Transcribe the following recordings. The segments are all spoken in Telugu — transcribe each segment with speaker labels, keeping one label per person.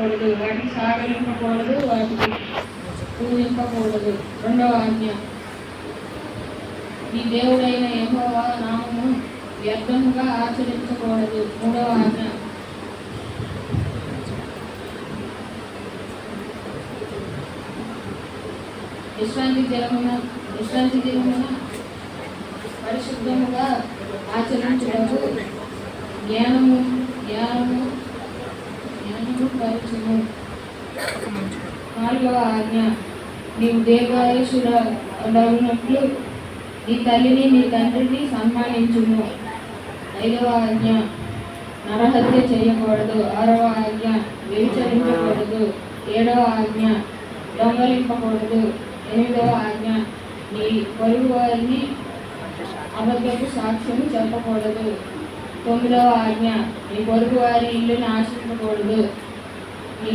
Speaker 1: చేయకూడదు, వాటికి సాగలింపకూడదు, వాటికి పూజింపకూడదు. రెండవ ఆజ్ఞ, నీ దేవుడైన యెహోవా నామము వ్యర్థముగా ఆచరించకూడదు. మూడవ ఆజ్ఞ, విశ్రాంతి దినమున పరిశుద్ధముగా ఆచరించుటకు జ్ఞానము పరచుము. నాలుగవ ఆజ్ఞ, నీవు దీర్ఘాయుషుడగునట్లు నీ తల్లిని నీ తండ్రిని సన్మానించుము. ఐదవ ఆజ్ఞ, నరహత్య చేయకూడదు. ఆరవ ఆజ్ఞ, వ్యభిచరించకూడదు. ఏడవ ఆజ్ఞ, దొంగలింపకూడదు. ఎనిమిదవ ఆజ్ఞ, నీ పొరుగు వారిని అబద్ధపు సాక్ష్యము చెప్పకూడదు. తొమ్మిదవ ఆజ్ఞ, నీ పొరుగు వారి ఇల్లుని ఆశింపకూడదు. నీ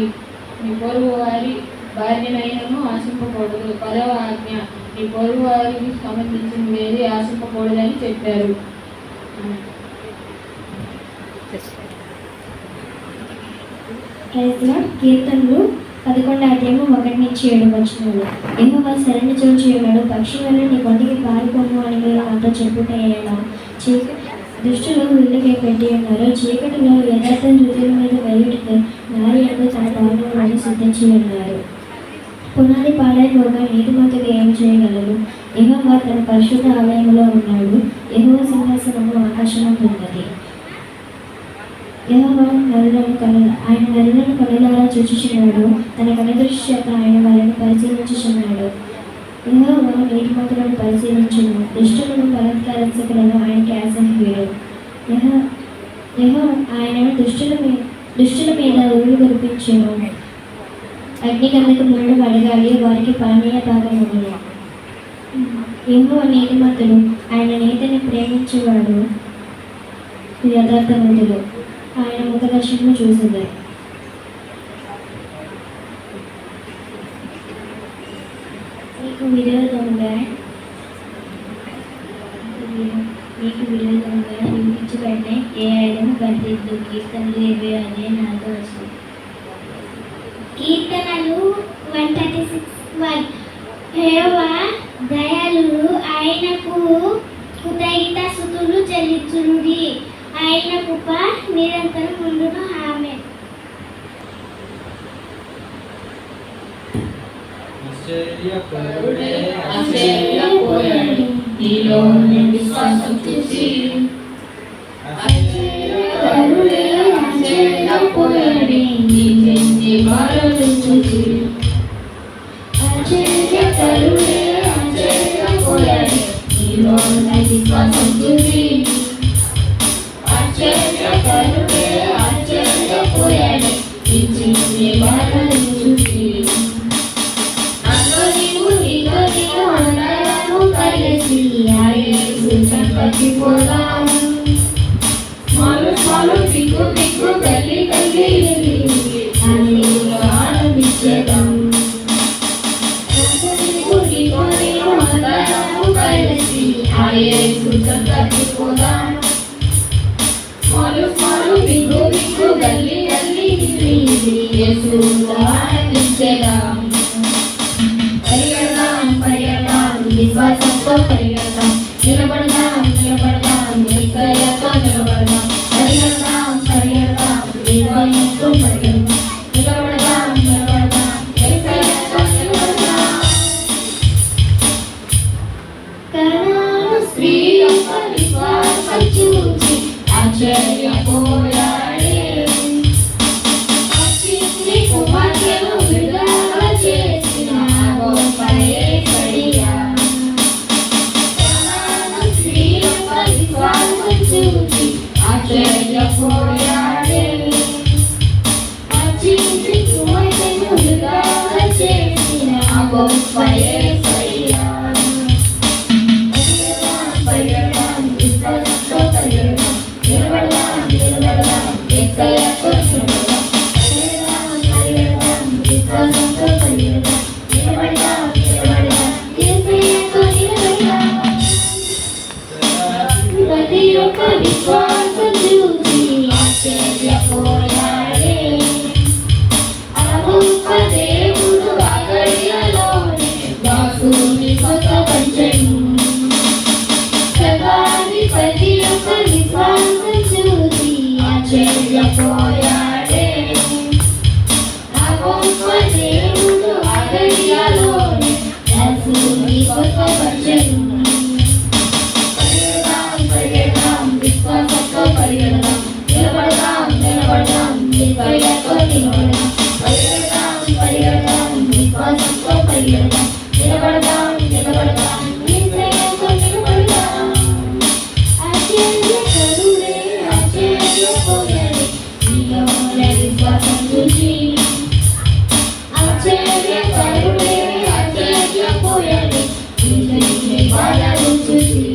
Speaker 1: పొరుగు వారి భార్యనైనను ఆశింపకూడదు. పదవ ఆజ్ఞ, నీ పొరుగు వారికి సంబంధించిన ఏది ఆశింపకూడదని చెప్పారు.
Speaker 2: కీర్తనలు 11:1-7 యెహోవా శరణ చూచియున్నాడు, పక్షి వల్ల నీ కొండకి పారిపోము అని మీరు నాతో చెప్పుటేలా. దుష్టులు వీళ్ళకే పెట్టి ఉన్నారు, చీకటిలో యథార్థ హృదయం మీద వెలుగుడితే నారి యొక్క తన పాలనలను సిద్ధించి ఉన్నారు. పునాది పాడైపోగా నీతిమంతులు ఏం చేయగలరు? యెహోవా తన పరిశుద్ధ ఆలయంలో ఉన్నాడు, యెహోవా సింహాసనము ఆకాశంలో ఉన్నది. యెహోవా ఆయన నరులను కనులారా చూచుచున్నాడు, తన కనుదృష్టి చేత ఆయన వారిని పరిశీలించుచున్నాడు. యెహోవా నీతిమంతులను పరిశీలించును, దుష్టులను బలాత్కారకులను ఆయనకి అసహ్యుడు. ఆయన దుష్టుల మీద ఊరు కురిపించును, అగ్నిగంధకములను వడగాలి, వారికి పానీయ భాగమును. యెహోవా నీతిమంతుడు, ఆయన నీతిని ప్రేమించేవాడు యథార్థవంతులు, ఆయన ముఖదర్శనము చూసింది. మీకు విరోధంగా నిరూపించబడిన ఏ ఆయుధము బంధిద్దు. కీర్తనలు 20 నాతో వస్తుంది.
Speaker 3: కీర్తనలు 136:1 యెహోవా దయాళుడు, ఆయనకు కృతజ్ఞత స్తుతులు చెల్లించుడి, ఆయన కృప నిరంతరం ఉండును. ఆమేన్.
Speaker 1: ఆశ్చర్యపోయాడు నీలో విశ్వాసం చూసి, ఆశ్చర్యపోయాడు నీ చెంది బాలను చూసి. ఆశ్చర్యపోయాడు నీలో విశ్వాసం చూసి. ఆశ్చర్యపోయాడు నీ చెంది బాలను చూసి. స్మాలు దిక్కు గల్లి ఆనందించేదాం. స్మాలు దిక్కు గల్లి ఆనందించేదాం. పరిగెడదాం విశ్వాసంతో పరిగెడదాం, నిలబడదాం నిశ్చయంతో నిలబడదాం. పరిగెడదాం విశ్వాసంతో పరిగెడదాం, నిలబడదాం నిశ్చయంతో నిలబడదాం. కనాను స్త్రీ యొక్క విశ్వాసం చూసి ఆశ్చర్యపోయాడే, కుమార్తెను విడుదల చేసిన గొప్ప యేసయ్యా. స్త్రీ యొక్క విశ్వాసం చూసి ఆశ్చర్యపోయాడే, కుమార్తెను విడుదల చేసిన గొప్ప యేసయ్యా. పరిగెడదాం విశ్వాసంతో పరిగెడదాం, నిలబడదాం యేసయ్యతో నిలబడదాం. విశ్వాసంతో పరిగెడదాం, నిలబడదాం యేసయ్యతో నిలబడదాం. ప్రతి ఒక్క విశ్వాసం చూసి ఆశ్చర్యపోయాడే,
Speaker 2: ఆశ్చర్యపోయాడే ఆ గొప్ప దేవుడు అగడియాలోనే దాసుని గొప్పపరచెను. పరిగెడదాం విశ్వాసంతో పరిగెడదాం, నిలబడదాం నిశ్చయంతో నిలబడదాం. పరిగెడదాం విశ్వాసంతో పరిగెడదాం, నిలబడదాం నిశ్చయంతో నిలబడదాం. ఆశ్చర్యకరుడే ఆశ్చర్యపోయాడే నీలోనే విశ్వాసం చూసి. ఆశ్చర్యకరుడే ఆశ్చర్యపోయాడే నీ బాధలు చూసి.